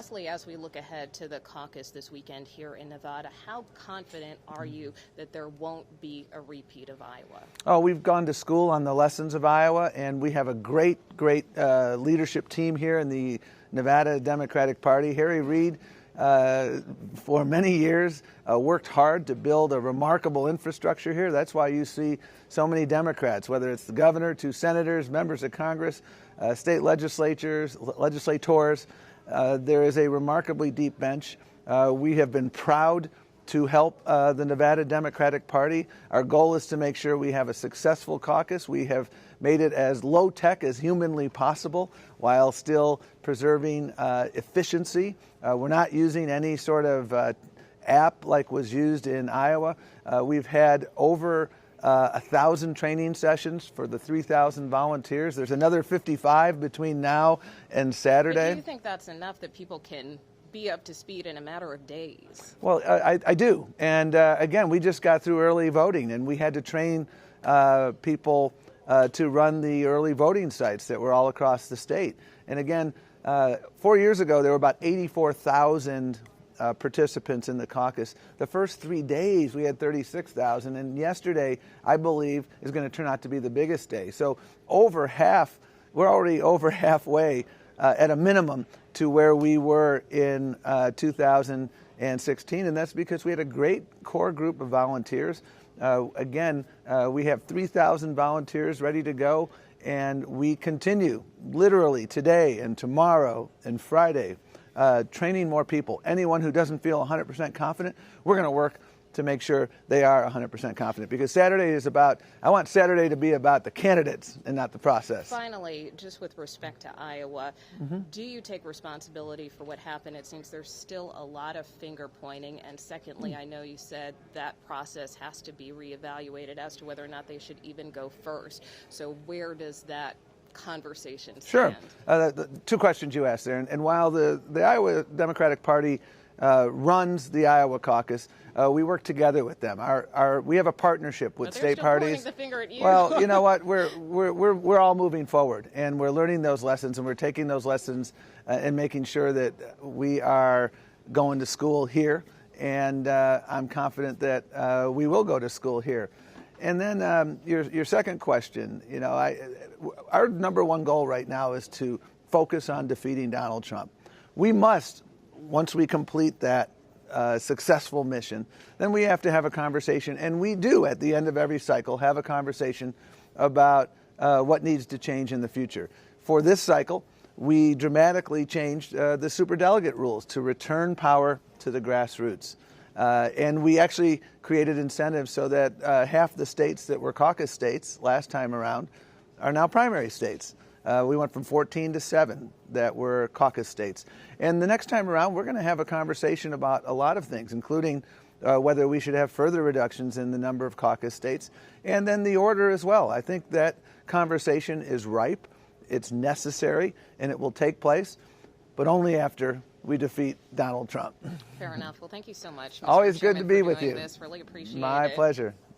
lastly, as we look ahead to the caucus this weekend here in Nevada, how confident are you that there won't be a repeat of Iowa? Oh, we've gone to school on the lessons of Iowa, and we have a great leadership team here in the Nevada Democratic Party. Harry Reid, for many years, worked hard to build a remarkable infrastructure here. That's why you see so many Democrats, whether it's the governor, 2 senators, members of Congress, state legislators. There is a remarkably deep bench. We have been proud to help the Nevada Democratic Party. Our goal is to make sure we have a successful caucus. We have made it as low-tech as humanly possible while still preserving efficiency. We're not using any sort of app like was used in Iowa. We've had over 1,000 training sessions for the 3,000 volunteers. There's another 55 between now and Saturday. But do you think that's enough that people can be up to speed in a matter of days? Well, I do. And again, we just got through early voting, and we had to train people to run the early voting sites that were all across the state. And again, 4 years ago, there were about 84,000 participants in the caucus. The first 3 days, we had 36,000, and yesterday, I believe, is going to turn out to be the biggest day. So over half, we're already over halfway at a minimum to where we were in 2016, and that's because we had a great core group of volunteers. Again, we have 3,000 volunteers ready to go, and we continue literally today and tomorrow and Friday training more people. Anyone who doesn't feel 100% confident, we're going to work to make sure they are 100% confident, because Saturday is about, I want Saturday to be about the candidates and not the process. Finally, just with respect to Iowa, do you take responsibility for what happened? It seems there's still a lot of finger pointing. And secondly, I know you said that process has to be reevaluated as to whether or not they should even go first. So where does that conversation stand? Sure. The 2 questions you asked there. And while the Iowa Democratic Party runs the Iowa caucus, we work together with them. We have a partnership with state parties. The finger at you. Well, you know what? We're all moving forward, and we're learning those lessons, and we're taking those lessons and making sure that we are going to school here. And I'm confident that we will go to school here. And then your second question, you know, our number 1 goal right now is to focus on defeating Donald Trump. We must, once we complete that successful mission, then we have to have a conversation, and we do at the end of every cycle have a conversation about what needs to change in the future. For this cycle, we dramatically changed the superdelegate rules to return power to the grassroots. And we actually created incentives so that half the states that were caucus states last time around are now primary states. We went from 14 to 7 that were caucus states. And the next time around, we're going to have a conversation about a lot of things, including whether we should have further reductions in the number of caucus states, and then the order as well. I think that conversation is ripe, it's necessary, and it will take place, but only after we defeat Donald Trump. Fair enough. Well, thank you so much, Mr. Always Chairman, good to be for with doing you. This. Really appreciate it. My pleasure.